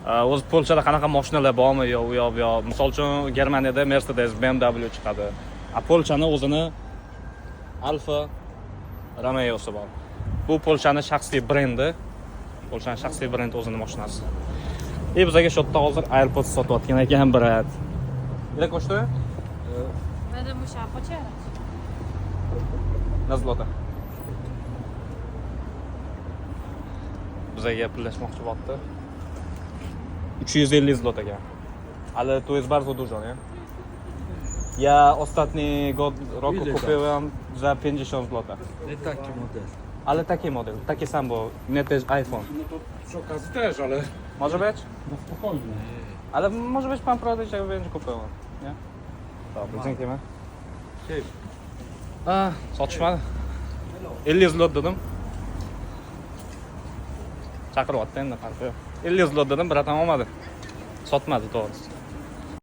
O'zi Polshada qanaqa mashinalar bormi yo u yoq bu yoq. Misol uchun Germaniyada Mercedes, BMW chiqadi. Polshani o'zini Alfa Romeo'si bor. Bu Polshaning shaxsiy brendi. Polshaning shaxsiy brendi o'zining mashinasi. Bizga shu yerda hozir AirPods sotayotgan ekan, brat. Ile kosztuje? Będę musiała pocierać. Na złota. Bizga pulashmoqchi bo'pti. 350 złotego. Ale tu jest bardzo dużo, nie? Ja ostatni roku Ile kupiłem za 50 zł. Nie taki model. Ale taki model, taki sam, bo nie też iPhone. No to przy okazji też, ale Może być? no spokojnie. Ale może być pan prowadzić, jak będzie kupiłem, nie? Dobra, dziękujemy. Sotishmadi. 50 zlot dedim. Chaqiryapti endi farqi yo'q. 50 zlot dedim, biratan olmadi. Sotmadi to'g'risi.